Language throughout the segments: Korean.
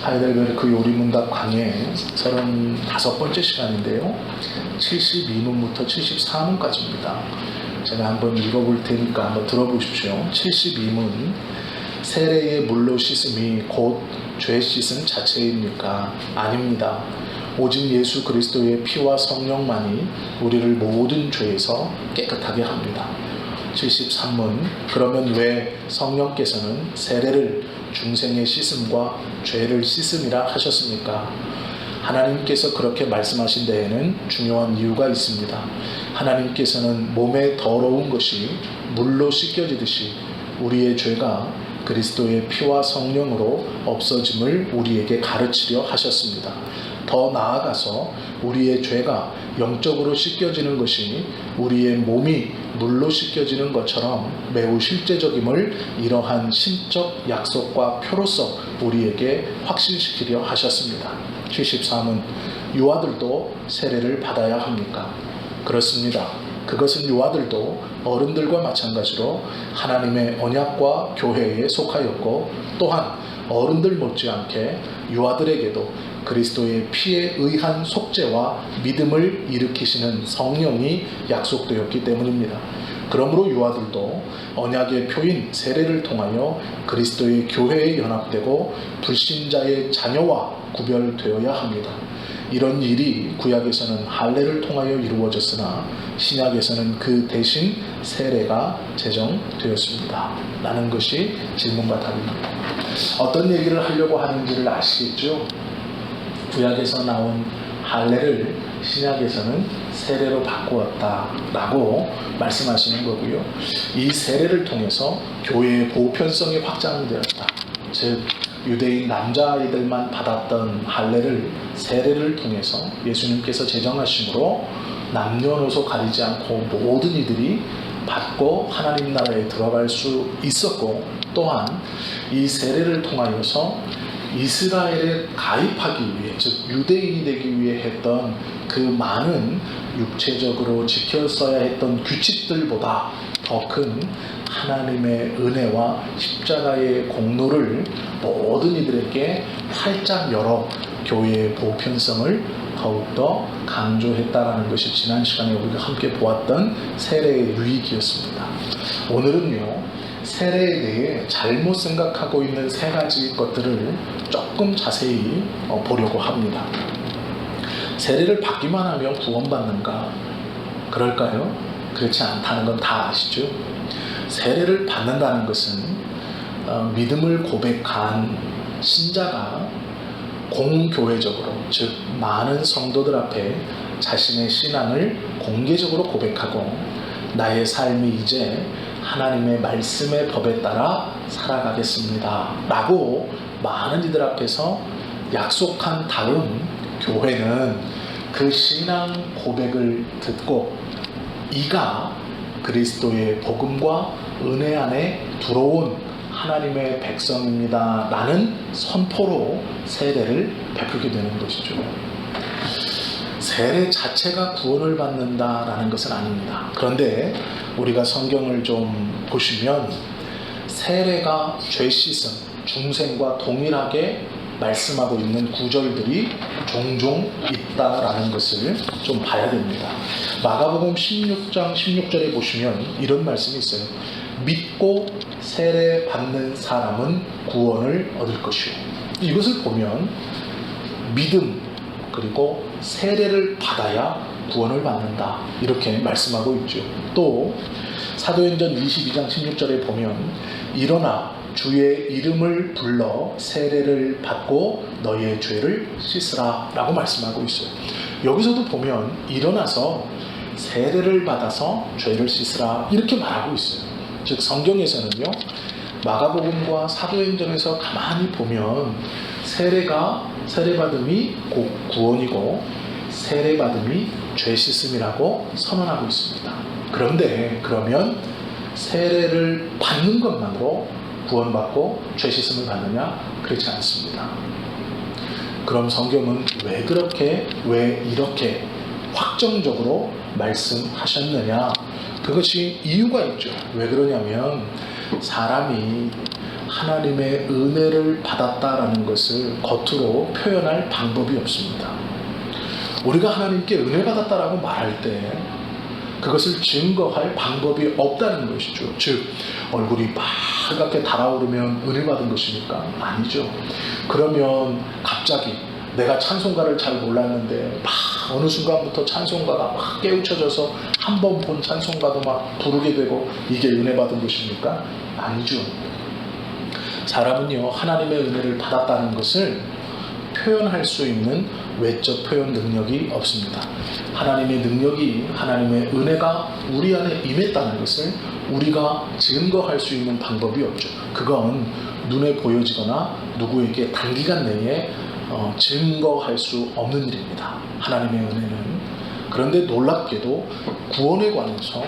하이델베르크 요리문답 강의 35번째 시간인데요. 72문부터 74문까지입니다. 제가 한번 읽어볼 테니까 한번 들어보십시오. 72문. 세례의 물로 씻음이 곧 죄 씻음 자체입니까? 아닙니다. 오직 예수 그리스도의 피와 성령만이 우리를 모든 죄에서 깨끗하게 합니다. 73문. 그러면 왜 성령께서는 세례를 중생의 씻음과 죄를 씻음이라 하셨습니까? 하나님께서 그렇게 말씀하신 데에는 중요한 이유가 있습니다. 하나님께서는 몸에 더러운 것이 물로 씻겨지듯이 우리의 죄가 그리스도의 피와 성령으로 없어짐을 우리에게 가르치려 하셨습니다. 더 나아가서 우리의 죄가 영적으로 씻겨지는 것이 우리의 몸이 물로 씻겨지는 것처럼 매우 실제적임을 이러한 신적 약속과 표로서 우리에게 확신시키려 하셨습니다. 73은 유아들도 세례를 받아야 합니까? 그렇습니다. 그것은 유아들도 어른들과 마찬가지로 하나님의 언약과 교회에 속하였고, 또한 어른들 못지않게 유아들에게도 그리스도의 피에 의한 속죄와 믿음을 일으키시는 성령이 약속되었기 때문입니다. 그러므로 유아들도 언약의 표인 세례를 통하여 그리스도의 교회에 연합되고 불신자의 자녀와 구별되어야 합니다. 이런 일이 구약에서는 할례를 통하여 이루어졌으나 신약에서는 그 대신 세례가 제정되었습니다. 라는 것이 질문과 답입니다. 어떤 얘기를 하려고 하는지를 아시겠죠? 구약에서 나온 할례를 신약에서는 세례로 바꾸었다라고 말씀하시는 거고요. 이 세례를 통해서 교회의 보편성이 확장되었다. 즉 유대인 남자아이들만 받았던 할례를 세례를 통해서 예수님께서 제정하심으로 남녀노소 가리지 않고 모든 이들이 받고 하나님 나라에 들어갈 수 있었고, 또한 이 세례를 통하여서 이스라엘에 가입하기 위해, 즉 유대인이 되기 위해 했던 그 많은 육체적으로 지켰어야 했던 규칙들보다 더 큰 하나님의 은혜와 십자가의 공로를 모든 이들에게 활짝 열어 교회의 보편성을 더욱더 강조했다라는 것이 지난 시간에 우리가 함께 보았던 세례의 유익이었습니다. 오늘은요, 세례에 대해 잘못 생각하고 있는 세 가지 것들을 조금 자세히 보려고 합니다. 세례를 받기만 하면 구원받는가? 그럴까요? 그렇지 않다는 건 다 아시죠? 세례를 받는다는 것은 믿음을 고백한 신자가 공교회적으로, 즉 많은 성도들 앞에 자신의 신앙을 공개적으로 고백하고 나의 삶이 이제 하나님의 말씀의 법에 따라 살아가겠습니다 라고 많은 이들 앞에서 약속한 다음, 교회는 그 신앙 고백을 듣고 이가 그리스도의 복음과 은혜 안에 들어온 하나님의 백성입니다 라는 선포로 세례를 베풀게 되는 것이죠. 세례 자체가 구원을 받는다라는 것은 아닙니다. 그런데 우리가 성경을 좀 보시면 세례가 죄 씻음, 중생과 동일하게 말씀하고 있는 구절들이 종종 있다라는 것을 좀 봐야 됩니다. 마가복음 16장 16절에 보시면 이런 말씀이 있어요. 믿고 세례 받는 사람은 구원을 얻을 것이요. 이것을 보면 믿음 그리고 세례를 받아야 구원을 받는다 이렇게 말씀하고 있죠. 또 사도행전 22장 16절에 보면 일어나 주의 이름을 불러 세례를 받고 너의 죄를 씻으라 라고 말씀하고 있어요. 여기서도 보면 일어나서 세례를 받아서 죄를 씻으라 이렇게 말하고 있어요. 즉 성경에서는요, 마가복음과 사도행전에서 가만히 보면 세례받음이 곧 구원이고 세례받음이 죄 씻음이라고 선언하고 있습니다. 그런데 그러면 세례를 받는 것만으로 구원받고 죄 씻음을 받느냐? 그렇지 않습니다. 그럼 성경은 왜 이렇게 확정적으로 말씀하셨느냐? 그것이 이유가 있죠. 왜 그러냐면 사람이 하나님의 은혜를 받았다라는 것을 겉으로 표현할 방법이 없습니다. 우리가 하나님께 은혜 받았다라고 말할 때 그것을 증거할 방법이 없다는 것이죠. 즉 얼굴이 빨갛게 달아오르면 은혜 받은 것입니까? 아니죠. 그러면 갑자기 내가 찬송가를 잘 몰랐는데 막 어느 순간부터 찬송가가 막 깨우쳐져서 한 번 본 찬송가도 막 부르게 되고 이게 은혜 받은 것입니까? 아니죠. 사람은요 하나님의 은혜를 받았다는 것을 표현할 수 있는 외적 표현 능력이 없습니다. 하나님의 능력이, 하나님의 은혜가 우리 안에 임했다는 것을 우리가 증거할 수 있는 방법이 없죠. 그건 눈에 보여지거나 누구에게 단기간 내에 증거할 수 없는 일입니다. 하나님의 은혜는. 그런데 놀랍게도 구원에 관해서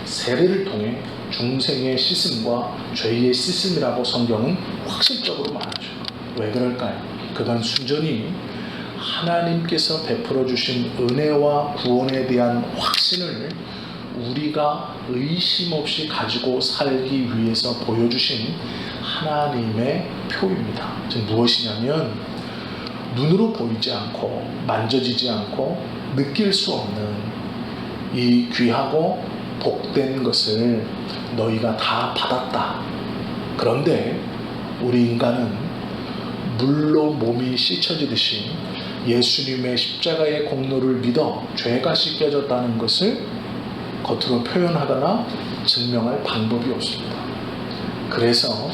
세례를 통해 중생의 씻음과 죄의 씻음이라고 성경은 확실적으로 말하죠. 왜 그럴까요? 그건 순전히 하나님께서 베풀어 주신 은혜와 구원에 대한 확신을 우리가 의심 없이 가지고 살기 위해서 보여주신 하나님의 표입니다. 즉 무엇이냐면 눈으로 보이지 않고 만져지지 않고 느낄 수 없는 이 귀하고 복된 것을 너희가 다 받았다. 그런데 우리 인간은 물로 몸이 씻혀지듯이 예수님의 십자가의 공로를 믿어 죄가 씻겨졌다는 것을 겉으로 표현하거나 증명할 방법이 없습니다. 그래서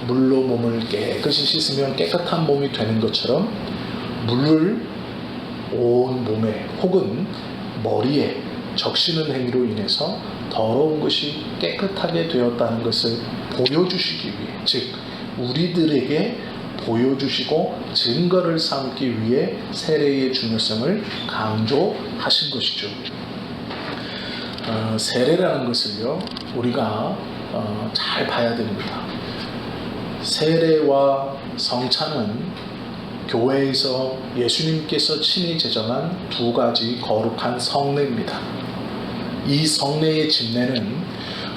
물로 몸을 깨끗이 씻으면 깨끗한 몸이 되는 것처럼 물을 온 몸에 혹은 머리에 적시는 행위로 인해서 더러운 것이 깨끗하게 되었다는 것을 보여주시기 위해, 즉 우리들에게 보여주시고 증거를 삼기 위해 세례의 중요성을 강조하신 것이죠. 세례라는 것을요 우리가 잘 봐야 됩니다. 세례와 성찬은 교회에서 예수님께서 친히 제정한 두 가지 거룩한 성례입니다. 이 성례의 집례는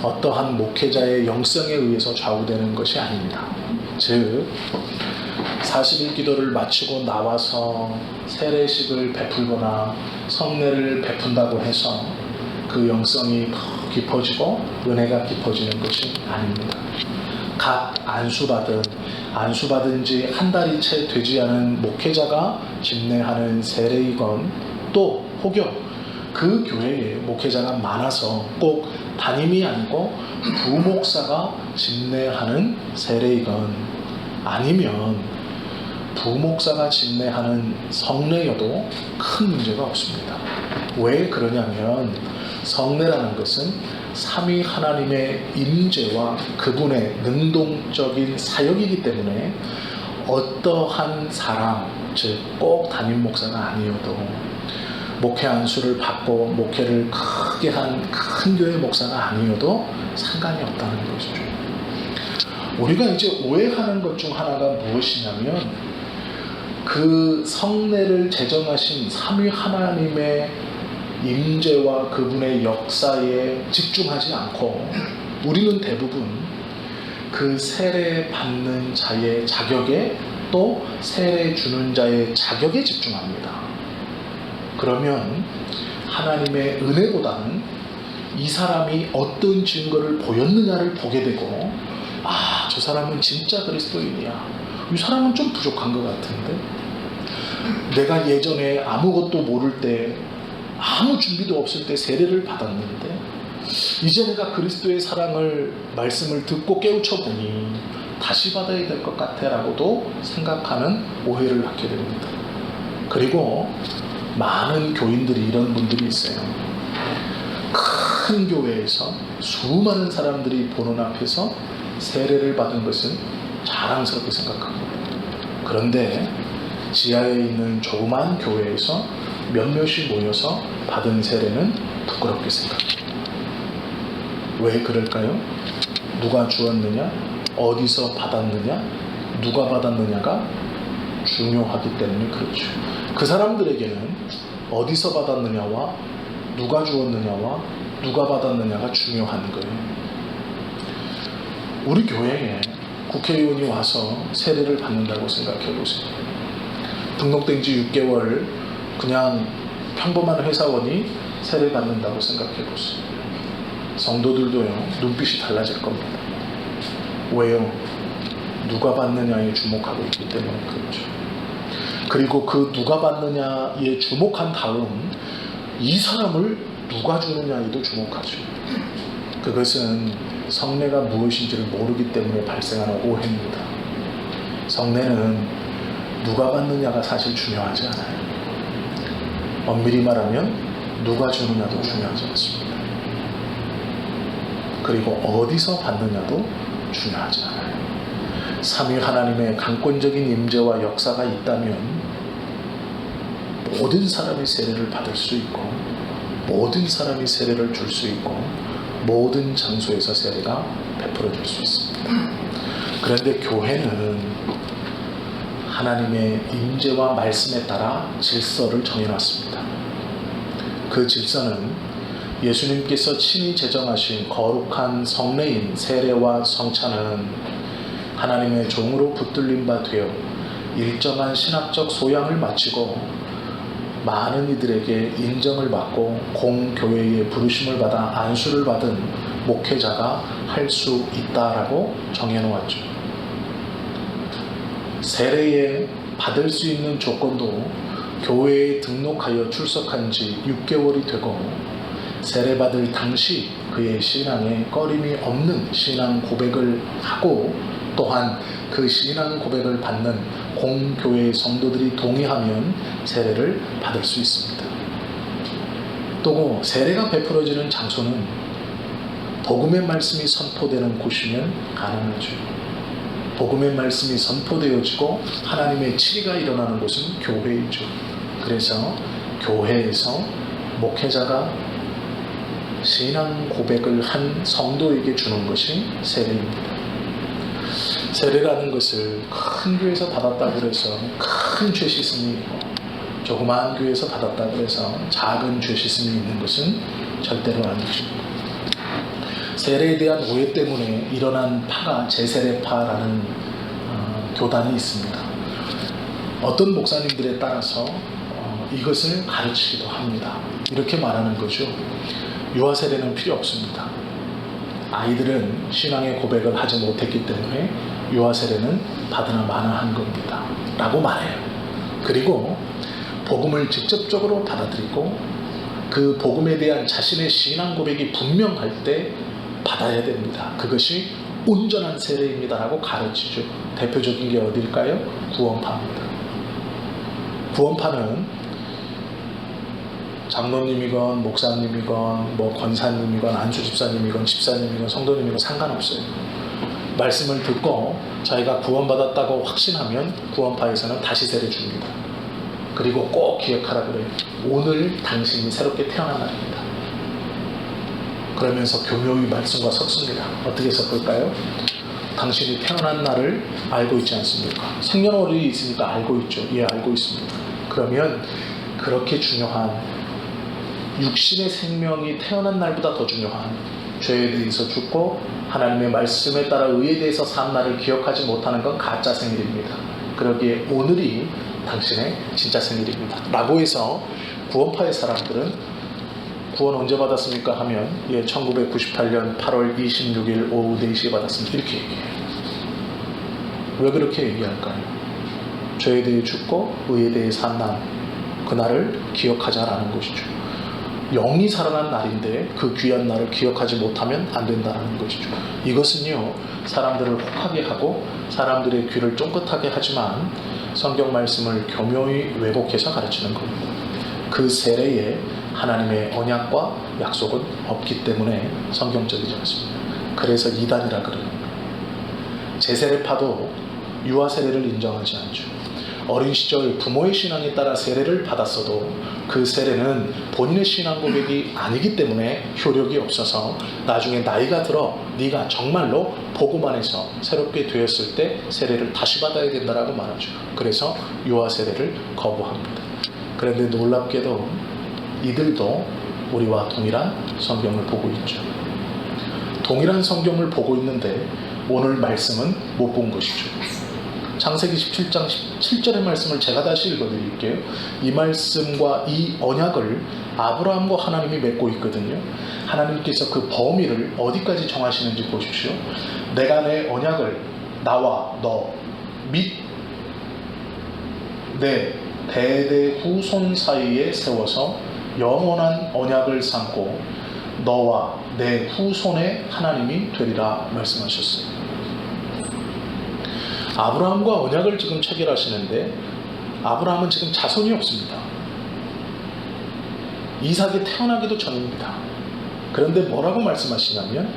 어떠한 목회자의 영성에 의해서 좌우되는 것이 아닙니다. 즉 40일 기도를 마치고 나와서 세례식을 베풀거나 성례를 베푼다고 해서 그 영성이 더 깊어지고 은혜가 깊어지는 것이 아닙니다. 각 안수받은 지 한 달이 채 되지 않은 목회자가 집례하는 세례이건 또 혹여 그 교회에 목회자가 많아서 꼭 담임이 아니고 부목사가 집례하는 세례이건 아니면 부목사가 집례하는 성례여도 큰 문제가 없습니다. 왜 그러냐면 성례라는 것은 삼위 하나님의 임재와 그분의 능동적인 사역이기 때문에 어떠한 사람, 즉 꼭 담임 목사가 아니어도 목회 안수를 받고 목회를 크게 한 큰 교회 목사가 아니어도 상관이 없다는 것이죠. 우리가 이제 오해하는 것 중 하나가 무엇이냐면 그 성례를 제정하신 삼위 하나님의 임재와 그분의 역사에 집중하지 않고 우리는 대부분 그 세례 받는 자의 자격에 또 세례 주는 자의 자격에 집중합니다. 그러면 하나님의 은혜보다는 이 사람이 어떤 증거를 보였느냐를 보게 되고 저 사람은 진짜 그리스도인이야. 이 사람은 좀 부족한 것 같은데 내가 예전에 아무것도 모를 때 아무 준비도 없을 때 세례를 받았는데 이제 내가 그리스도의 사랑을 말씀을 듣고 깨우쳐 보니 다시 받아야 될 것 같아 라고도 생각하는 오해를 갖게 됩니다. 그리고 많은 교인들이 이런 분들이 있어요. 큰 교회에서 수많은 사람들이 보는 앞에서 세례를 받은 것은 자랑스럽게 생각합니다. 그런데 지하에 있는 조그만 교회에서 몇몇이 모여서 받은 세례는 부끄럽게 생각합니다. 왜 그럴까요? 누가 주었느냐? 어디서 받았느냐? 누가 받았느냐가 중요하기 때문에 그렇죠. 그 사람들에게는 어디서 받았느냐와 누가 주었느냐와 누가 받았느냐가 중요한 거예요. 우리 교회에 국회의원이 와서 세례를 받는다고 생각해 보세요. 등록된 지 6개월 그냥 평범한 회사원이 세례 받는다고 생각해 보세요. 성도들도요, 눈빛이 달라질 겁니다. 왜요? 누가 받느냐에 주목하고 있기 때문에 그렇죠. 그리고 그 누가 받느냐에 주목한 다음 이 사람을 누가 주느냐에도 주목하죠. 그것은 성례가 무엇인지를 모르기 때문에 발생하는 오해입니다. 성례는 누가 받느냐가 사실 중요하지 않아요. 엄밀히 말하면 누가 주느냐도 중요하지 않습니다. 그리고 어디서 받느냐도 중요하지 않아요. 삼위 하나님의 강권적인 임재와 역사가 있다면 모든 사람이 세례를 받을 수 있고 모든 사람이 세례를 줄 수 있고 모든 장소에서 세례가 베풀어질 수 있습니다. 그런데 교회는 하나님의 임재와 말씀에 따라 질서를 정해놨습니다. 그 질서는 예수님께서 친히 제정하신 거룩한 성례인 세례와 성찬은 하나님의 종으로 붙들린 바 되어 일정한 신학적 소양을 마치고 많은 이들에게 인정을 받고 공교회의 부르심을 받아 안수를 받은 목회자가 할 수 있다라고 정해놓았죠. 세례에 받을 수 있는 조건도 교회에 등록하여 출석한 지 6개월이 되고 세례받을 당시 그의 신앙에 꺼림이 없는 신앙 고백을 하고 또한 그 신앙 고백을 받는 공교회의 성도들이 동의하면 세례를 받을 수 있습니다. 또 세례가 베풀어지는 장소는 복음의 말씀이 선포되는 곳이면 가능하죠. 복음의 말씀이 선포되어지고 하나님의 치리가 일어나는 곳은 교회이죠. 그래서 교회에서 목회자가 신앙 고백을 한 성도에게 주는 것이 세례입니다. 세례라는 것을 큰 교회에서 받았다고 해서 큰 죄 씻음이 있고 조그마한 교회에서 받았다고 해서 작은 죄 씻음이 있는 것은 절대로 아니죠. 세례에 대한 오해 때문에 일어난 파가 제세례파라는 교단이 있습니다. 어떤 목사님들에 따라서 이것을 가르치기도 합니다. 이렇게 말하는 거죠. 유아세례는 필요 없습니다. 아이들은 신앙의 고백을 하지 못했기 때문에 유아세례는 받으나 마나 한 겁니다 라고 말해요. 그리고 복음을 직접적으로 받아들이고 그 복음에 대한 자신의 신앙 고백이 분명할 때 받아야 됩니다. 그것이 온전한 세례입니다 라고 가르치죠. 대표적인 게 어딜까요? 구원파입니다. 구원파는 장로님이건 목사님이건 권사님이건 안수집사님이건 집사님이건 성도님이건 상관없어요. 말씀을 듣고 자기가 구원받았다고 확신하면 구원파에서는 다시 세례 줍니다. 그리고 꼭 기억하라 그래요. 오늘 당신이 새롭게 태어난 날입니다. 그러면서 교묘히 말씀과 섞습니다. 어떻게 섞을까요? 당신이 태어난 날을 알고 있지 않습니까? 생년월일이 있으니까 알고 있죠. 예, 알고 있습니다. 그러면 그렇게 중요한 육신의 생명이 태어난 날보다 더 중요한 죄에 대해서 죽고 하나님의 말씀에 따라 의에 대해서 산 날을 기억하지 못하는 건 가짜 생일입니다. 그러기에 오늘이 당신의 진짜 생일입니다 라고 해서 구원파의 사람들은 구원 언제 받았습니까? 하면 1998년 8월 26일 오후 4시에 받았습니다. 이렇게 얘기해요. 왜 그렇게 얘기할까요? 죄에 대해 죽고 의에 대해 산 날, 그날을 기억하자라는 것이죠. 영이 살아난 날인데 그 귀한 날을 기억하지 못하면 안 된다는 것이죠. 이것은요, 사람들을 혹하게 하고 사람들의 귀를 쫑긋하게 하지만 성경 말씀을 교묘히 왜곡해서 가르치는 겁니다. 그 세례에 하나님의 언약과 약속은 없기 때문에 성경적이지 않습니다. 그래서 이단이라 그래요. 제세례파도 유아세례를 인정하지 않죠. 어린 시절 부모의 신앙에 따라 세례를 받았어도 그 세례는 본인의 신앙 고백이 아니기 때문에 효력이 없어서 나중에 나이가 들어 네가 정말로 복음 안에서 새롭게 되었을 때 세례를 다시 받아야 된다라고 말하죠. 그래서 유아세례를 거부합니다. 그런데 놀랍게도 이들도 우리와 동일한 성경을 보고 있죠. 동일한 성경을 보고 있는데 오늘 말씀은 못 본 것이죠. 창세기 17장 7절의 말씀을 제가 다시 읽어드릴게요. 이 말씀과 이 언약을 아브라함과 하나님이 맺고 있거든요. 하나님께서 그 범위를 어디까지 정하시는지 보십시오. 내가 내 언약을 나와 너 및 내 대대 후손 사이에 세워서 영원한 언약을 삼고 너와 내 후손의 하나님이 되리라 말씀하셨어요. 아브라함과 언약을 지금 체결하시는데 아브라함은 지금 자손이 없습니다. 이삭이 태어나기도 전입니다. 그런데 뭐라고 말씀하시냐면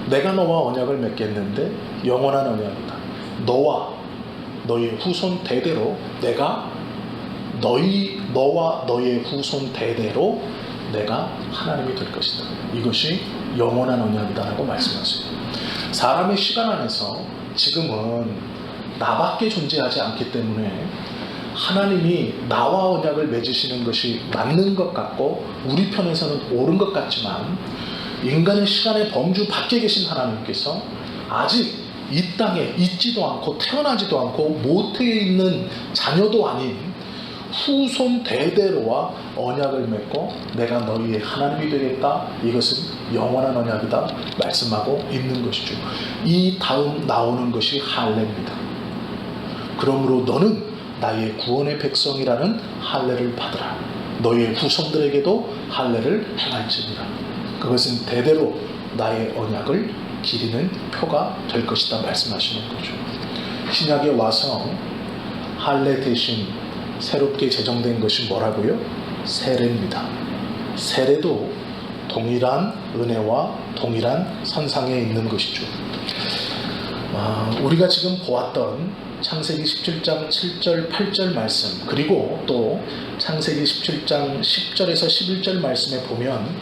내가 너와 언약을 맺겠는데 영원한 언약이다. 너와 너의 후손 대대로 내가 너와 너의 후손 대대로 내가 하나님이 될 것이다. 이것이 영원한 언약이다라고 말씀하세요. 사람의 시간 안에서 지금은 나밖에 존재하지 않기 때문에 하나님이 나와 언약을 맺으시는 것이 맞는 것 같고 우리 편에서는 옳은 것 같지만 인간의 시간의 범주 밖에 계신 하나님께서 아직 이 땅에 있지도 않고 태어나지도 않고 모태에 있는 자녀도 아닌 후손 대대로와 언약을 맺고 내가 너희의 하나님이 되겠다. 이것은 영원한 언약이다 말씀하고 있는 것이죠. 이 다음 나오는 것이 할례입니다. 그러므로 너는 나의 구원의 백성이라는 할례를 받으라. 너의 후손들에게도 할례를 행할지니라. 그것은 대대로 나의 언약을 기리는 표가 될 것이다 말씀하시는 거죠. 신약에 와서 할례 대신 새롭게 제정된 것이 뭐라고요? 세례입니다. 세례도 동일한 은혜와 동일한 선상에 있는 것이죠. 우리가 지금 보았던 창세기 17장 7절 8절 말씀 그리고 또 창세기 17장 10절에서 11절 말씀에 보면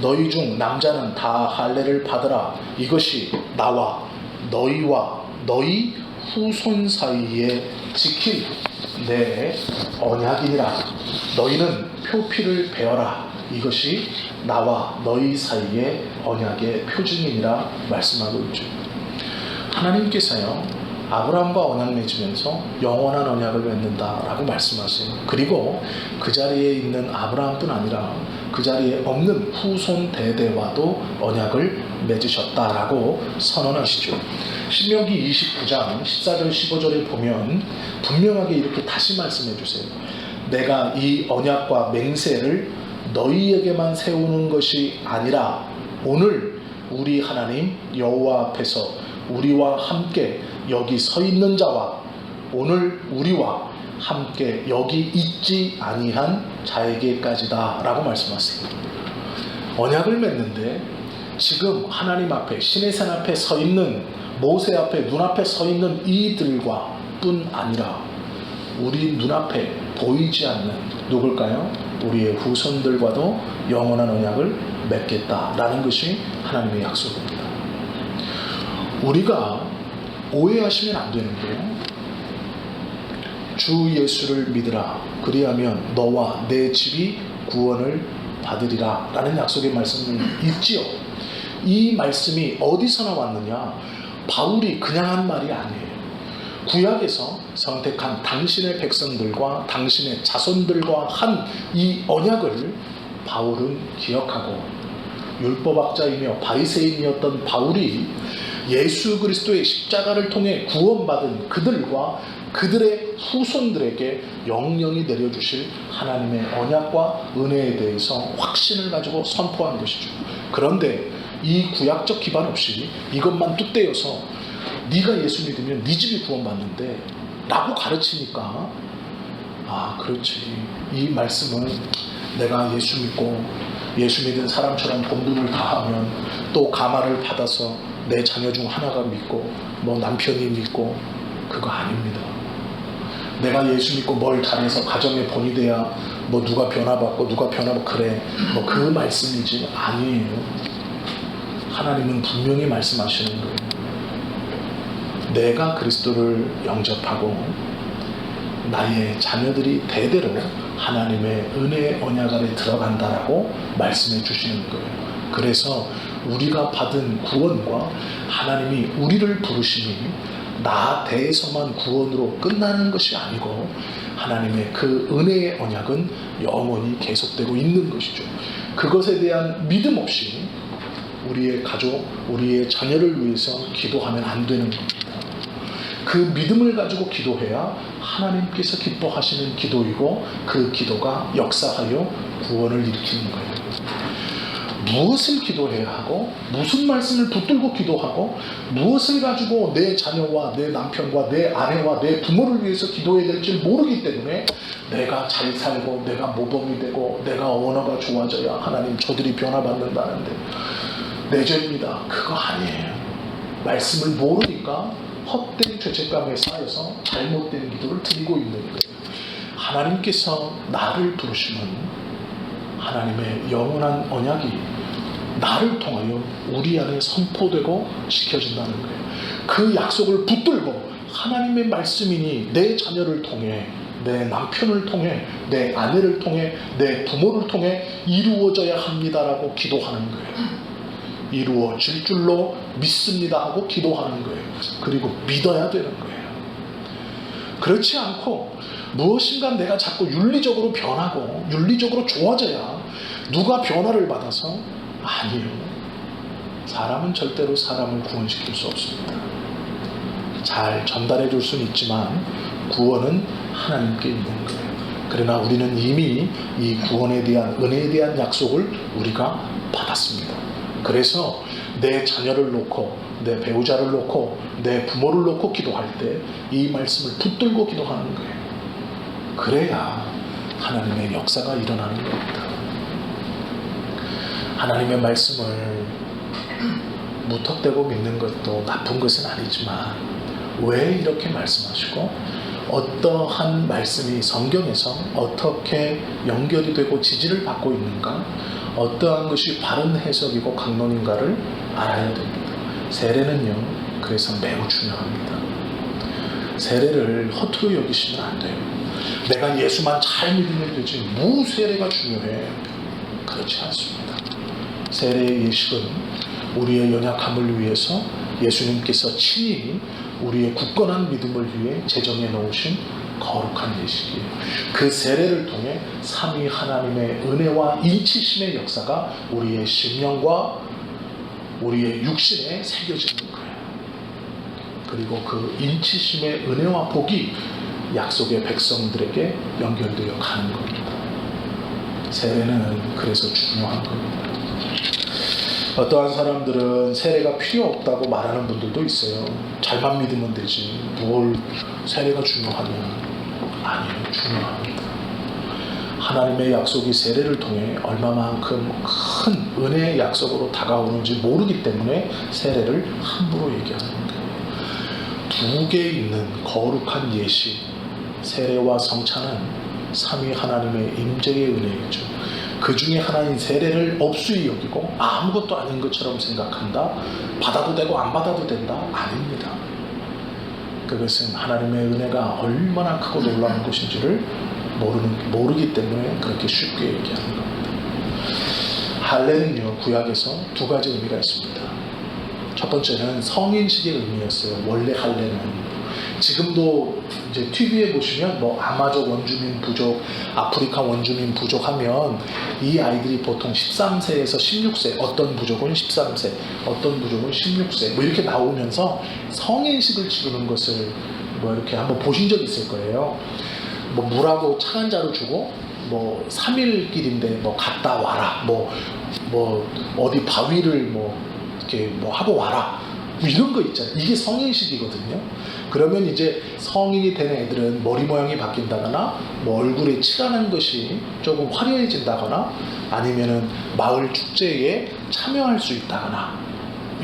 너희 중 남자는 다 할례를 받으라. 이것이 나와 너희와 너희 후손 사이에 지킬 내 언약이니라. 너희는 표피를 베어라. 이것이 나와 너희 사이의 언약의 표징이니라 말씀하고 있죠. 하나님께서요 아브라함과 언약 맺으면서 영원한 언약을 맺는다라고 말씀하세요. 그리고 그 자리에 있는 아브라함뿐 아니라 그 자리에 없는 후손 대대와도 언약을 맺으셨다라고 선언하시죠. 신명기 29장 14절 15절에 보면 분명하게 이렇게 다시 말씀해 주세요. 내가 이 언약과 맹세를 너희에게만 세우는 것이 아니라 오늘 우리 하나님 여호와 앞에서 우리와 함께 여기 서 있는 자와 오늘 우리와 함께 여기 있지 아니한 자에게까지다 라고 말씀하세요. 언약을 맺는데 지금 하나님 앞에 신의 산 앞에 서 있는 모세 앞에 눈앞에 서 있는 이들과 뿐 아니라 우리 눈앞에 보이지 않는 누굴까요? 우리의 후손들과도 영원한 언약을 맺겠다라는 것이 하나님의 약속입니다. 우리가 오해하시면 안 되는 게요. 주 예수를 믿으라. 그리하면 너와 내 집이 구원을 받으리라 라는 약속의 말씀을 있지요. 이 말씀이 어디서 나왔느냐? 바울이 그냥 한 말이 아니에요. 구약에서 선택한 당신의 백성들과 당신의 자손들과 한 이 언약을 바울은 기억하고 율법학자이며 바리새인이었던 바울이 예수 그리스도의 십자가를 통해 구원받은 그들과 그들의 후손들에게 영영이 내려주실 하나님의 언약과 은혜에 대해서 확신을 가지고 선포한 것이죠. 그런데 이 구약적 기반 없이 이것만 뚝대어서 네가 예수 믿으면 네 집이 구원받는데 라고 가르치니까 그렇지. 이 말씀은 내가 예수 믿고 예수 믿은 사람처럼 본분을 다하면 또 감화를 받아서 내 자녀 중 하나가 믿고 남편이 믿고 그거 아닙니다. 내가 예수 믿고 뭘 잘해서 가정의 본이 돼야 누가 변화받고 누가 변화받고 그래 그 말씀이지 아니에요. 하나님은 분명히 말씀하시는 거예요. 내가 그리스도를 영접하고 나의 자녀들이 대대로 하나님의 은혜의 언약 안에 들어간다라고 말씀해 주시는 거예요. 그래서 우리가 받은 구원과 하나님이 우리를 부르심이 나 대해서만 구원으로 끝나는 것이 아니고 하나님의 그 은혜의 언약은 영원히 계속되고 있는 것이죠. 그것에 대한 믿음 없이 우리의 가족, 우리의 자녀를 위해서 기도하면 안 되는 겁니다. 그 믿음을 가지고 기도해야 하나님께서 기뻐하시는 기도이고 그 기도가 역사하여 구원을 일으키는 거예요. 무엇을 기도해야 하고 무슨 말씀을 붙들고 기도하고 무엇을 가지고 내 자녀와 내 남편과 내 아내와 내 부모를 위해서 기도해야 될지 모르기 때문에 내가 잘 살고 내가 모범이 되고 내가 언어가 좋아져야 하나님 저들이 변화받는다는데 내 죄입니다. 그거 아니에요. 말씀을 모르니까 헛된 죄책감에 쌓여서 잘못된 기도를 드리고 있는 거예요. 하나님께서 나를 부르시면 하나님의 영원한 언약이 나를 통하여 우리 안에 선포되고 지켜진다는 거예요. 그 약속을 붙들고 하나님의 말씀이니 내 자녀를 통해 내 남편을 통해 내 아내를 통해 내 부모를 통해 이루어져야 합니다라고 기도하는 거예요. 이루어질 줄로 믿습니다 하고 기도하는 거예요. 그리고 믿어야 되는 거예요. 그렇지 않고 무엇인가 내가 자꾸 윤리적으로 변하고 윤리적으로 좋아져야 누가 변화를 받아서 아니에요. 사람은 절대로 사람을 구원시킬 수 없습니다. 잘 전달해 줄 수는 있지만 구원은 하나님께 있는 거예요. 그러나 우리는 이미 이 구원에 대한 은혜에 대한 약속을 우리가 받았습니다. 그래서 내 자녀를 놓고 내 배우자를 놓고 내 부모를 놓고 기도할 때 이 말씀을 붙들고 기도하는 거예요. 그래야 하나님의 역사가 일어나는 겁니다. 하나님의 말씀을 무턱대고 믿는 것도 나쁜 것은 아니지만 왜 이렇게 말씀하시고 어떠한 말씀이 성경에서 어떻게 연결이 되고 지지를 받고 있는가, 어떠한 것이 바른 해석이고 강론인가를 알아야 됩니다. 세례는요, 그래서 매우 중요합니다. 세례를 허투루 여기시면 안 돼요. 내가 예수만 잘 믿으면 되지 뭐 세례가 중요해. 그렇지 않습니다. 세례의 예식은 우리의 연약함을 위해서 예수님께서 친히 우리의 굳건한 믿음을 위해 제정해 놓으신 거룩한 예식이에요. 그 세례를 통해 삼위 하나님의 은혜와 인치심의 역사가 우리의 심령과 우리의 육신에 새겨지는 거예요. 그리고 그 인치심의 은혜와 복이 약속의 백성들에게 연결되어 가는 겁니다. 세례는 그래서 중요한 겁니다. 어떠한 사람들은 세례가 필요 없다고 말하는 분들도 있어요. 잘만 믿으면 되지 뭘 세례가 중요하냐. 아니에요. 중요합니다. 하나님의 약속이 세례를 통해 얼마만큼 큰 은혜의 약속으로 다가오는지 모르기 때문에 세례를 함부로 얘기하는 거예요. 두 개 있는 거룩한 예식, 세례와 성찬은 삼위 하나님의 임재의 은혜이죠. 그 중에 하나인 세례를 없수히 여기고 아무것도 아닌 것처럼 생각한다, 받아도 되고 안 받아도 된다, 아닙니다. 그것은 하나님의 은혜가 얼마나 크고 놀라운 것인지를 모르기 때문에 그렇게 쉽게 얘기하는 겁니다. 할례는요, 구약에서 두 가지 의미가 있습니다. 첫 번째는 성인식의 의미였어요. 원래 할례는. 지금도 이제 TV에 보시면 뭐 아마족 원주민 부족, 아프리카 원주민 부족 하면 이 아이들이 보통 13세에서 16세, 어떤 부족은 13세, 어떤 부족은 16세 뭐 이렇게 나오면서 성인식을 치르는 것을 뭐 이렇게 한번 보신 적 있을 거예요. 뭐 물하고 차 한 자루 주고 뭐 3일 길인데 뭐 갔다 와라, 뭐 어디 바위를 뭐 이렇게 뭐 하고 와라, 뭐 이런 거 있잖아요. 이게 성인식이거든요. 그러면 이제 성인이 된 애들은 머리 모양이 바뀐다거나 뭐 얼굴에 칠하는 것이 조금 화려해진다거나 아니면은 마을 축제에 참여할 수 있다거나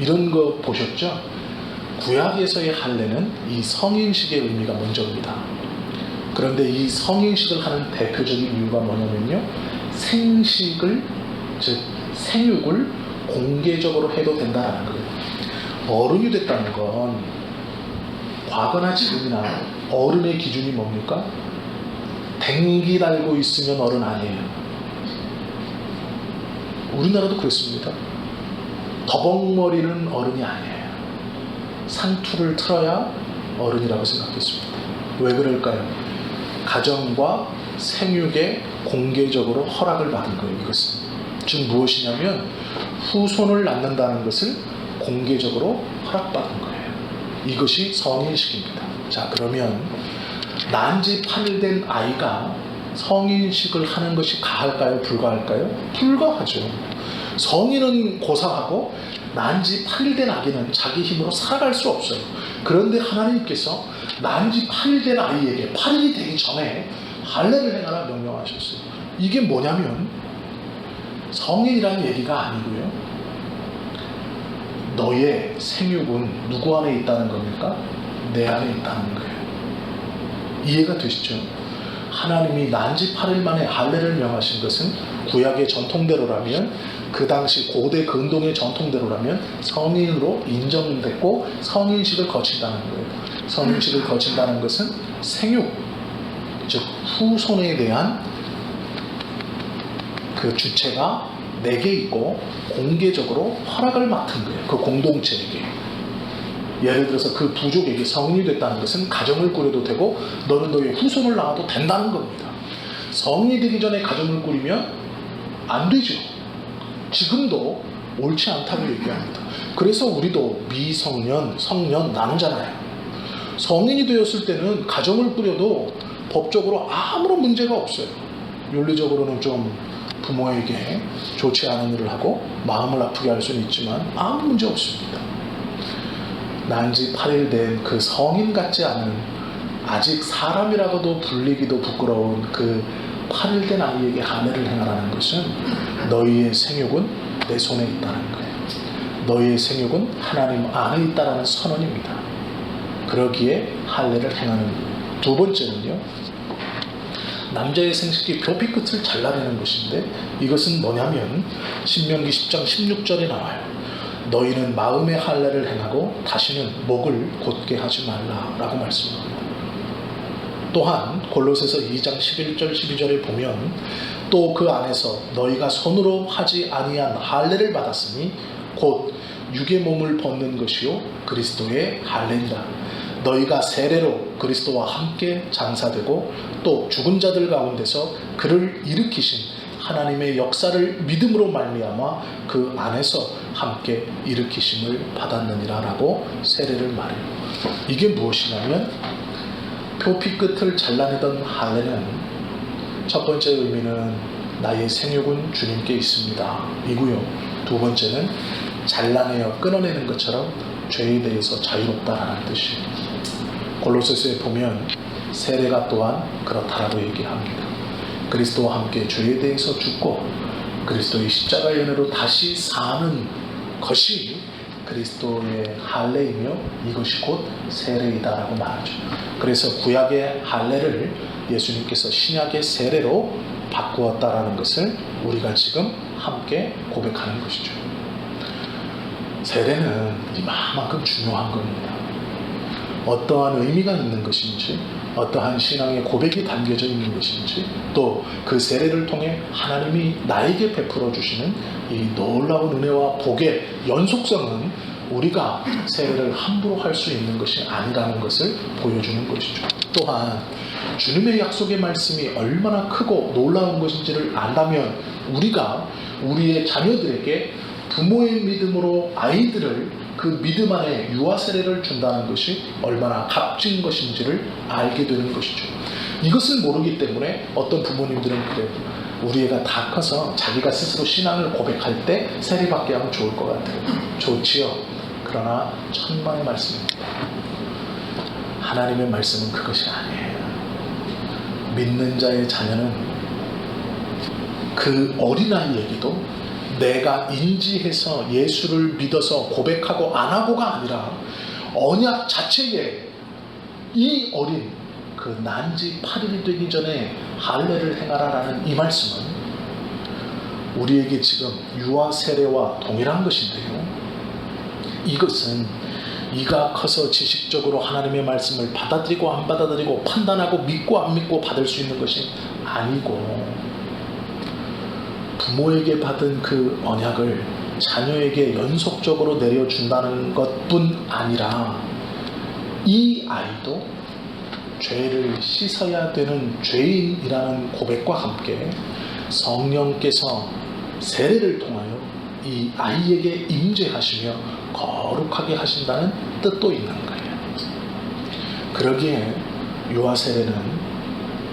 이런 거 보셨죠? 구약에서의 할례는 이 성인식의 의미가 먼저입니다. 그런데 이 성인식을 하는 대표적인 이유가 뭐냐면요, 생식을, 즉 생육을 공개적으로 해도 된다는 거예요. 어른이 됐다는 건 과거나 지금이나 어른의 기준이 뭡니까? 댕기 달고 있으면 어른 아니에요. 우리나라도 그렇습니다. 더벅머리는 어른이 아니에요. 상투를 틀어야 어른이라고 생각했습니다. 왜 그럴까요? 가정과 생육에 공개적으로 허락을 받은 거예요. 이것은 즉 무엇이냐면 후손을 낳는다는 것을 공개적으로 허락받은 거예요. 이것이 성인식입니다. 자, 그러면 난지 8일 된 아이가 성인식을 하는 것이 가할까요? 불가할까요? 불가하죠. 성인은 고사하고 난지 8일 된 아기는 자기 힘으로 살아갈 수 없어요. 그런데 하나님께서 난지 8일 된 아이에게 8일이 되기 전에 할례를 행하라 명령하셨어요. 이게 뭐냐면 성인이라는 얘기가 아니고요. 너의 생육은 누구 안에 있다는 겁니까? 내 안에 있다는 거예요. 이해가 되시죠? 하나님이 난지 8일 만에 할례를 명하신 것은 구약의 전통대로라면, 그 당시 고대 근동의 전통대로라면 성인으로 인정됐고 성인식을 거친다는 거예요. 성인식을 거친다는 것은 생육, 즉 후손에 대한 그 주체가 내게 있고 공개적으로 허락을 맡은 거예요. 그 공동체에게. 예를 들어서 그 부족에게 성인이 됐다는 것은 가정을 꾸려도 되고 너는 너의 후손을 낳아도 된다는 겁니다. 성인이 되기 전에 가정을 꾸리면 안 되죠. 지금도 옳지 않다고 얘기합니다. 그래서 우리도 미성년, 성년 나누잖아요. 성인이 되었을 때는 가정을 꾸려도 법적으로 아무런 문제가 없어요. 윤리적으로는 좀 부모에게 좋지 않은 일을 하고 마음을 아프게 할 수는 있지만 아무 문제 없습니다. 난지 8일 된 그 성인 같지 않은 아직 사람이라고도 불리기도 부끄러운 그 8일 된 아이에게 할례를 행하라는 것은 너희의 생육은 내 손에 있다는 거예요. 너희의 생육은 하나님 안에 있다는 선언입니다. 그러기에 할례를 행하는 거예요. 두 번째는요, 남자의 생식기 표피 끝을 잘라내는 것인데 이것은 뭐냐면 신명기 10장 16절에 나와요. 너희는 마음의 할례를 행하고 다시는 목을 곧게 하지 말라라고 말씀합니다. 또한 골로새서 2장 11절 12절에 보면 또 그 안에서 너희가 손으로 하지 아니한 할례를 받았으니 곧 육의 몸을 벗는 것이요 그리스도의 할례니라. 너희가 세례로 그리스도와 함께 장사되고 또 죽은 자들 가운데서 그를 일으키신 하나님의 역사를 믿음으로 말미암아 그 안에서 함께 일으키심을 받았느니라 라고 세례를 말해요. 이게 무엇이냐면 표피 끝을 잘라내던 할례는 첫 번째 의미는 나의 생육은 주님께 있습니다 이고요. 두 번째는 잘라내어 끊어내는 것처럼 죄에 대해서 자유롭다라는 뜻이에요. 골로새서에 보면 세례가 또한 그렇다라고 얘기합니다. 그리스도와 함께 죄에 대해서 죽고 그리스도의 십자가의 은혜로 다시 사는 것이 그리스도의 할례이며 이것이 곧 세례이다라고 말하죠. 그래서 구약의 할례를 예수님께서 신약의 세례로 바꾸었다라는 것을 우리가 지금 함께 고백하는 것이죠. 세례는 이만큼 중요한 겁니다. 어떠한 의미가 있는 것인지, 어떠한 신앙의 고백이 담겨져 있는 것인지, 또 그 세례를 통해 하나님이 나에게 베풀어 주시는 이 놀라운 은혜와 복의 연속성은 우리가 세례를 함부로 할 수 있는 것이 아니라는 것을 보여주는 것이죠. 또한 주님의 약속의 말씀이 얼마나 크고 놀라운 것인지를 안다면 우리가 우리의 자녀들에게 부모의 믿음으로 아이들을 그 믿음 안에 유아 세례를 준다는 것이 얼마나 값진 것인지를 알게 되는 것이죠. 이것을 모르기 때문에 어떤 부모님들은 그래요. 우리 애가 다 커서 자기가 스스로 신앙을 고백할 때 세례받게 하면 좋을 것 같아요. 좋지요. 그러나 천만의 말씀입니다. 하나님의 말씀은 그것이 아니에요. 믿는 자의 자녀는 그 어린아이에게도 내가 인지해서 예수를 믿어서 고백하고 안 하고가 아니라 언약 자체에 이 어린 그 난지 8일이 되기 전에 할례를 행하라라는 이 말씀은 우리에게 지금 유아 세례와 동일한 것인데요. 이것은 이가 커서 지식적으로 하나님의 말씀을 받아들이고 안 받아들이고 판단하고 믿고 안 믿고 받을 수 있는 것이 아니고 부모에게 받은 그 언약을 자녀에게 연속적으로 내려준다는 것뿐 아니라 이 아이도 죄를 씻어야 되는 죄인이라는 고백과 함께 성령께서 세례를 통하여 이 아이에게 임재하시며 거룩하게 하신다는 뜻도 있는 거예요. 그러기에 유아 세례는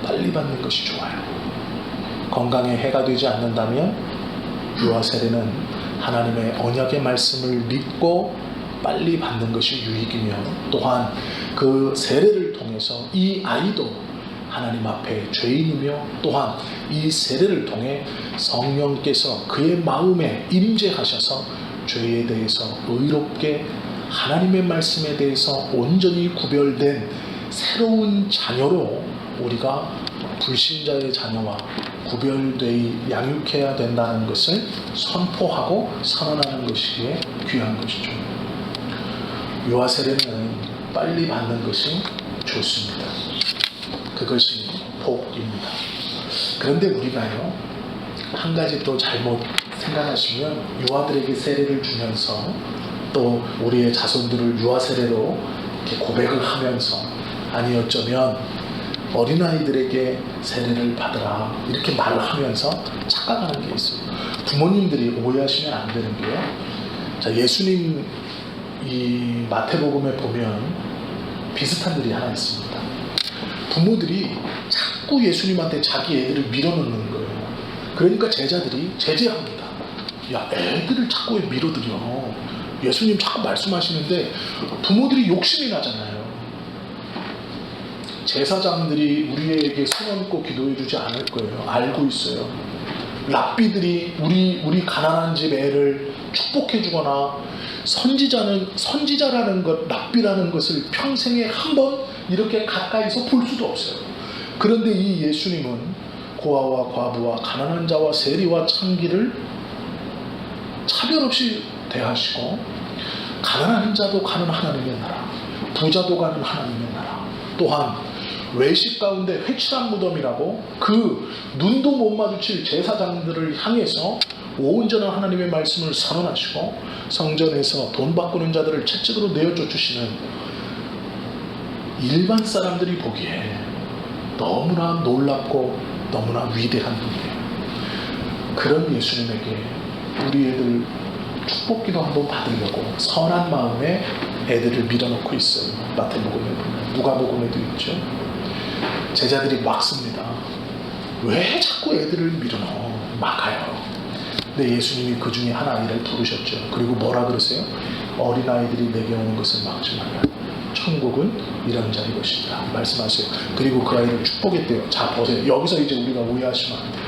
빨리 받는 것이 좋아요. 건강에 해가 되지 않는다면 유아 세례는 하나님의 언약의 말씀을 믿고 빨리 받는 것이 유익이며, 또한 그 세례를 통해서 이 아이도 하나님 앞에 죄인이며, 또한 이 세례를 통해 성령께서 그의 마음에 임재하셔서 죄에 대해서 의롭게 하나님의 말씀에 대해서 온전히 구별된 새로운 자녀로 우리가 불신자의 자녀와 구별되이 양육해야 된다는 것을 선포하고 선언하는 것이기에 귀한 것이죠. 유아 세례는 빨리 받는 것이 좋습니다. 그것이 복입니다. 그런데 우리가요, 한 가지 또 잘못 생각하시면 유아들에게 세례를 주면서 또 우리의 자손들을 유아 세례로 이렇게 고백을 하면서, 아니 어쩌면 어린아이들에게 세례를 받으라 이렇게 말을 하면서 착각하는 게 있어요. 부모님들이 오해하시면 안 되는 게요, 자, 예수님 이 마태복음에 보면 비슷한 일이 하나 있습니다. 부모들이 자꾸 예수님한테 자기 애들을 밀어넣는 거예요. 그러니까 제자들이 제재합니다. 야, 애들을 자꾸 왜 밀어들여? 예수님 자꾸 말씀하시는데 부모들이 욕심이 나잖아요. 제사장들이 우리에게 손 얹고 기도해 주지 않을 거예요. 알고 있어요. 랍비들이 우리 가난한 집 애를 축복해 주거나, 선지자라는 것, 랍비라는 것을 평생에 한 번 이렇게 가까이서 볼 수도 없어요. 그런데 이 예수님은 고아와 과부와 가난한 자와 세리와 창기를 차별 없이 대하시고, 가난한 자도 가는 하나님의 나라, 부자도 가는 하나님의 나라, 또한 외식 가운데 회칠한 무덤이라고 그 눈도 못 마주칠 제사장들을 향해서 온전한 하나님의 말씀을 선언하시고, 성전에서 돈 바꾸는 자들을 채찍으로 내어쫓으시는 일반 사람들이 보기에 너무나 놀랍고 너무나 위대한 분이에요. 그런 예수님에게 우리 애들 축복기도 한번 받으려고 선한 마음에 애들을 밀어넣고 있어요. 마태복음에 보면, 누가복음에도 있죠. 제자들이 막습니다. 왜 자꾸 애들을 밀어넣어? 막아요. 근데 예수님이 그 중에 한 아이를 부르셨죠. 그리고 뭐라 그러세요? 어린아이들이 내게 오는 것을 막지 말라. 천국은 이런 자의 것이다 말씀하세요. 그리고 그 아이를 축복했대요. 자, 보세요. 여기서 이제 우리가 오해하시면 안 돼요.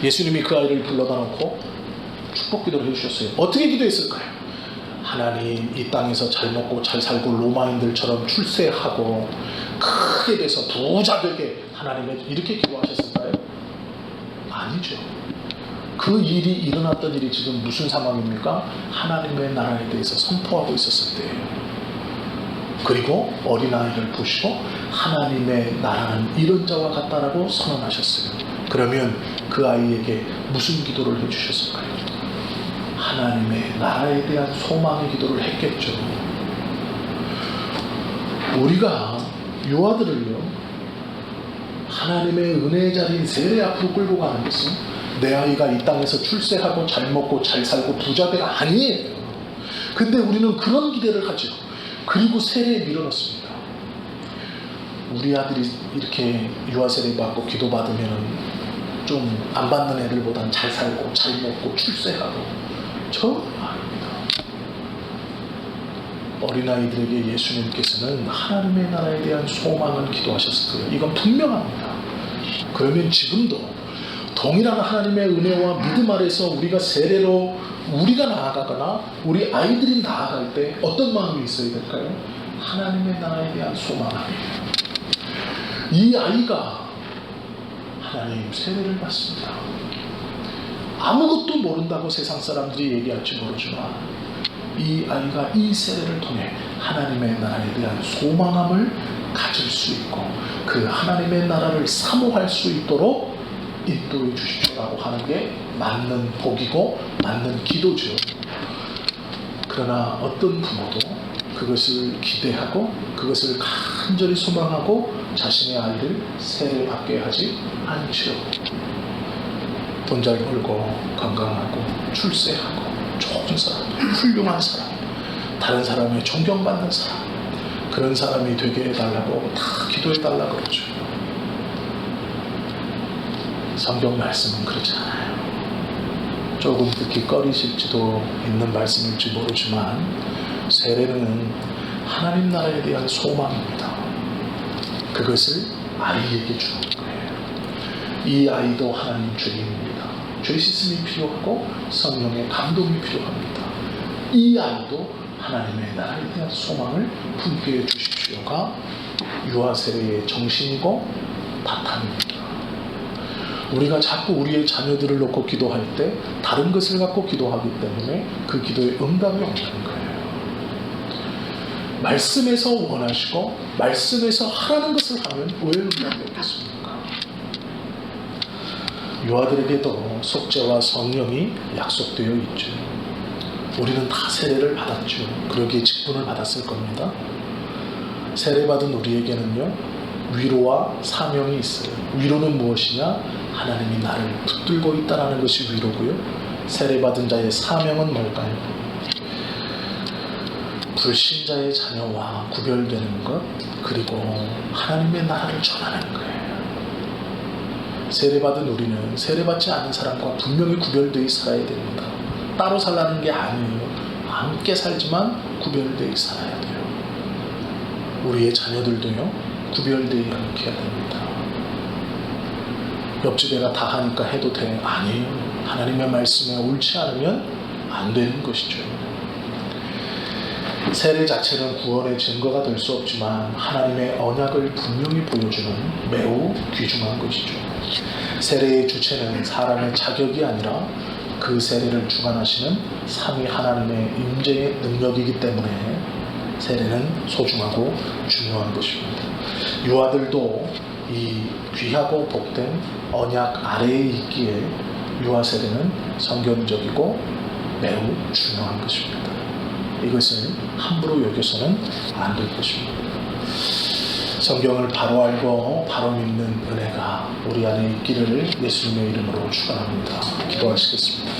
예수님이 그 아이를 불러다 놓고 축복 기도를 해주셨어요. 어떻게 기도했을까요? 하나님, 이 땅에서 잘 먹고 잘 살고 로마인들처럼 출세하고 크게 돼서 부자 되게 하나님의, 이렇게 기도하셨을까요? 아니죠. 그 일이 일어났던 일이 지금 무슨 상황입니까? 하나님의 나라에 대해서 선포하고 있었을 때예요. 그리고 어린아이를 보시고 하나님의 나라는 이런 자와 같다라고 선언하셨어요. 그러면 그 아이에게 무슨 기도를 해주셨을까요? 하나님의 나라에 대한 소망의 기도를 했겠죠. 우리가 유아들을요, 하나님의 은혜의 자리인 세례 앞으로 끌고 가는 것은 내 아이가 이 땅에서 출세하고 잘 먹고 잘 살고 부자가 아니에요. 근데 우리는 그런 기대를 하죠. 그리고 세례에 밀어넣습니다. 우리 아들이 이렇게 유아 세례 받고 기도 받으면 좀 안 받는 애들보다는 잘 살고 잘 먹고 출세하고, 전혀 아닙니다. 어린아이들에게 예수님께서는 하나님의 나라에 대한 소망을 기도하셨을 거예요. 이건 분명합니다. 그러면 지금도 동일한 하나님의 은혜와 믿음 아래서 우리가 세례로 우리가 나아가거나 우리 아이들이 나아갈 때 어떤 마음이 있어야 될까요? 하나님의 나라에 대한 소망이에요. 이 아이가 하나님 세례를 받습니다. 아무것도 모른다고 세상 사람들이 얘기할지 모르지만 이 아이가 이 세례를 통해 하나님의 나라에 대한 소망함을 가질 수 있고 그 하나님의 나라를 사모할 수 있도록 인도해 주십시오라고 하는 게 맞는 복이고 맞는 기도죠. 그러나 어떤 부모도 그것을 기대하고 그것을 간절히 소망하고 자신의 아이를 세례받게 하지 않죠. 돈 잘 벌고 건강하고 출세하고 좋은 사람, 훌륭한 사람, 다른 사람의 존경받는 사람, 그런 사람이 되게 해달라고 다 기도해달라고 그러죠. 성경 말씀은 그렇지 않아요. 조금 듣기 꺼리실지도 있는 말씀일지 모르지만 세례는 하나님 나라에 대한 소망입니다. 그것을 아이에게 주는 거예요. 이 아이도 하나님 주님입니다. 죄 씻음이 필요하고 성령의 감동이 필요합니다. 이 아이도 하나님의 나라에 대한 소망을 품게 해 주십시오가 유아 세례의 정신이고 바탕입니다. 우리가 자꾸 우리의 자녀들을 놓고 기도할 때 다른 것을 갖고 기도하기 때문에 그 기도에 응답이 없는 거예요. 말씀에서 원하시고 말씀에서 하라는 것을 하면 왜 응답이 없겠습니까? 유아들에게도 속죄와 성령이 약속되어 있죠. 우리는 다 세례를 받았죠. 그러기에 직분을 받았을 겁니다. 세례받은 우리에게는요, 위로와 사명이 있어요. 위로는 무엇이냐? 하나님이 나를 붙들고 있다는 것이 위로고요. 세례받은 자의 사명은 뭘까요? 불신자의 자녀와 구별되는 것, 그리고 하나님의 나라를 전하는 거예요. 세례받은 우리는 세례받지 않은 사람과 분명히 구별되어 살아야 됩니다. 따로 살라는 게 아니에요. 함께 살지만 구별되어 살아야 돼요. 우리의 자녀들도요, 구별되어 이렇게 해야 됩니다. 옆집 애가 다 하니까 해도 돼? 아니에요. 하나님의 말씀에 옳지 않으면 안 되는 것이죠. 세례 자체는 구원의 증거가 될 수 없지만 하나님의 언약을 분명히 보여주는 매우 귀중한 것이죠. 세례의 주체는 사람의 자격이 아니라 그 세례를 주관하시는 삼위 하나님의 임재의 능력이기 때문에 세례는 소중하고 중요한 것입니다. 유아들도 이 귀하고 복된 언약 아래에 있기에 유아 세례는 성경적이고 매우 중요한 것입니다. 이것을 함부로 여겨서는 안 될 것입니다. 성경을 바로 알고 바로 믿는 은혜가 우리 안에 있기를 예수님의 이름으로 축원합니다. 기도하시겠습니다.